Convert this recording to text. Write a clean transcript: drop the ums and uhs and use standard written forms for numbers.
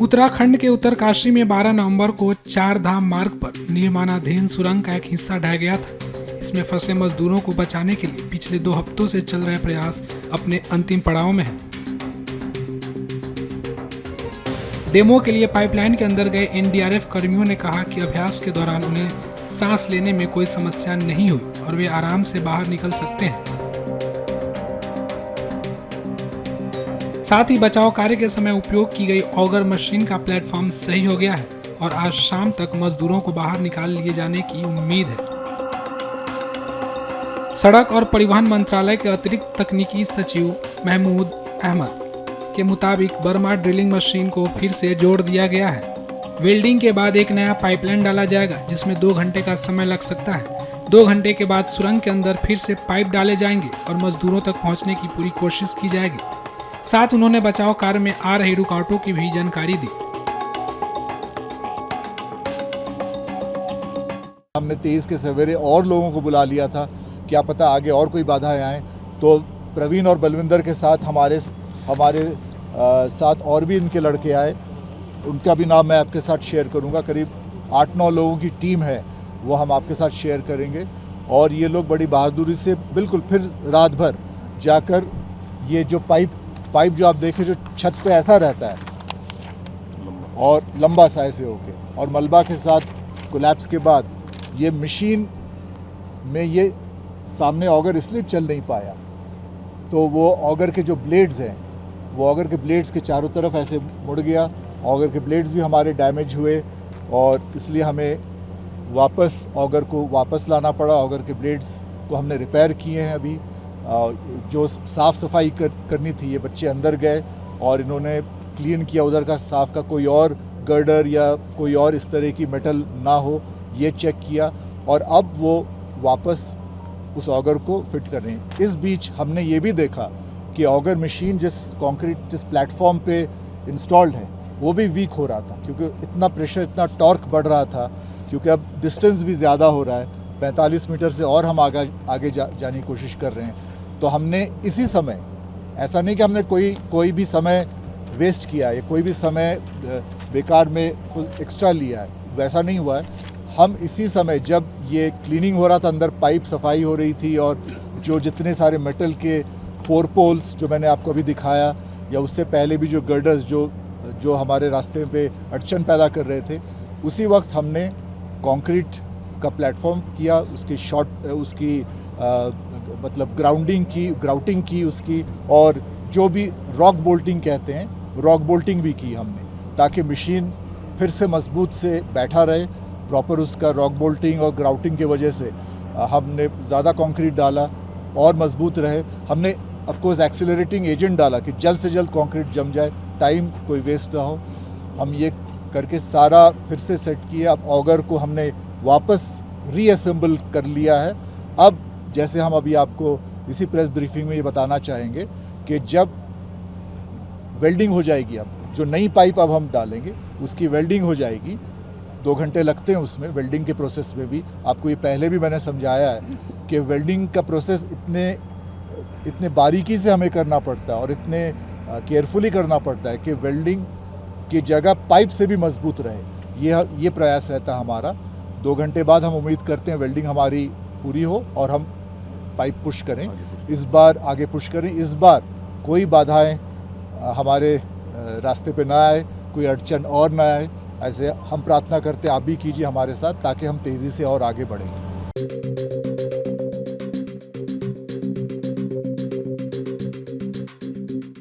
उत्तराखंड के उत्तरकाशी में 12 नवंबर को चार धाम मार्ग पर निर्माणाधीन सुरंग का एक हिस्सा ढह गया था। इसमें फंसे मजदूरों को बचाने के लिए पिछले 2 हफ्तों से चल रहे प्रयास अपने अंतिम पड़ाव में हैं। डेमो के लिए पाइपलाइन के अंदर गए एनडीआरएफ कर्मियों ने कहा कि अभ्यास के दौरान उन्हें सांस लेने में कोई समस्या नहीं हुई और वे आराम से बाहर निकल सकते हैं। साथ ही बचाव कार्य के समय उपयोग की गई ऑगर मशीन का प्लेटफॉर्म सही हो गया है और आज शाम तक मजदूरों को बाहर निकाल लिए जाने की उम्मीद है। सड़क और परिवहन मंत्रालय के अतिरिक्त तकनीकी सचिव महमूद अहमद के मुताबिक बर्मा ड्रिलिंग मशीन को फिर से जोड़ दिया गया है। वेल्डिंग के बाद एक नया पाइपलाइन डाला जाएगा जिसमें 2 घंटे का समय लग सकता है। 2 घंटे के बाद सुरंग के अंदर फिर से पाइप डाले जाएंगे और मजदूरों तक पहुंचने की पूरी कोशिश की जाएगी। साथ उन्होंने बचाव कार्य में आ रही रुकावटों की भी जानकारी दी। हमने 23 के सवेरे और लोगों को बुला लिया था, क्या पता आगे और कोई बाधाएं आए, तो प्रवीण और बलविंदर के साथ हमारे साथ और भी इनके लड़के आए। उनका भी नाम मैं आपके साथ शेयर करूंगा। करीब 8-9 लोगों की टीम है, वो हम आपके साथ शेयर करेंगे। और ये लोग बड़ी बहादुरी से बिल्कुल फिर रात भर जाकर ये जो पाइप जो आप देखें जो छत पे ऐसा रहता है और लंबा सा ऐसे होके, और मलबा के साथ कोलैप्स के बाद ये मशीन में ये सामने ऑगर इसलिए चल नहीं पाया, तो वो ऑगर के जो ब्लेड्स हैं, वो ऑगर के ब्लेड्स के चारों तरफ ऐसे मुड़ गया। ऑगर के ब्लेड्स भी हमारे डैमेज हुए और इसलिए हमें वापस ऑगर को वापस लाना पड़ा। ऑगर के ब्लेड्स को हमने रिपेयर किए हैं। अभी जो साफ सफाई करनी थी, ये बच्चे अंदर गए और इन्होंने क्लीन किया उधर का साफ का, कोई और गर्डर या कोई और इस तरह की मेटल ना हो, ये चेक किया और अब वो वापस उस ऑगर को फिट कर रहे हैं। इस बीच हमने ये भी देखा कि ऑगर मशीन जिस प्लेटफॉर्म पे इंस्टॉल्ड है वो भी वीक हो रहा था, क्योंकि इतना प्रेशर, इतना टॉर्क बढ़ रहा था, क्योंकि अब डिस्टेंस भी ज़्यादा हो रहा है। 45 मीटर से और हम आगे जाने की कोशिश कर रहे हैं। तो हमने इसी समय, ऐसा नहीं कि हमने कोई भी समय वेस्ट किया है, कोई भी समय बेकार में एक्स्ट्रा लिया है, वैसा नहीं हुआ है। हम इसी समय जब ये क्लीनिंग हो रहा था, अंदर पाइप सफाई हो रही थी और जो जितने सारे मेटल के 4 पोल्स जो मैंने आपको अभी दिखाया, या उससे पहले भी जो गर्डर्स जो हमारे रास्ते पे अड़चन पैदा कर रहे थे, उसी वक्त हमने कंक्रीट का प्लेटफॉर्म किया, उसकी मतलब ग्राउटिंग की उसकी, और जो भी रॉक बोल्टिंग कहते हैं, रॉक बोल्टिंग भी की हमने, ताकि मशीन फिर से मजबूत से बैठा रहे। प्रॉपर उसका रॉक बोल्टिंग और ग्राउटिंग की वजह से हमने ज़्यादा कंक्रीट डाला और मजबूत रहे। हमने ऑफ कोर्स एक्सेलरेटिंग एजेंट डाला कि जल्द से जल्द कंक्रीट जम जाए, टाइम कोई वेस्ट ना हो। हम ये करके सारा फिर से सेट किया। अब ऑगर को हमने वापस रीअसेंबल कर लिया है। अब जैसे हम अभी आपको इसी प्रेस ब्रीफिंग में ये बताना चाहेंगे कि जब वेल्डिंग हो जाएगी, अब जो नई पाइप अब हम डालेंगे उसकी वेल्डिंग हो जाएगी। 2 घंटे लगते हैं उसमें, वेल्डिंग के प्रोसेस में भी। आपको ये पहले भी मैंने समझाया है कि वेल्डिंग का प्रोसेस इतने बारीकी से हमें करना पड़ता है और इतने केयरफुली करना पड़ता है कि वेल्डिंग की जगह पाइप से भी मजबूत रहे। ये प्रयास रहता है हमारा। 2 घंटे बाद हम उम्मीद करते हैं वेल्डिंग हमारी पूरी हो और हम पाइप पुश करें, इस बार आगे पुश करें। इस बार कोई बाधाएं हमारे रास्ते पे ना आए, कोई अड़चन और ना आए, ऐसे हम प्रार्थना करते हैं। आप भी कीजिए हमारे साथ, ताकि हम तेजी से और आगे बढ़ें।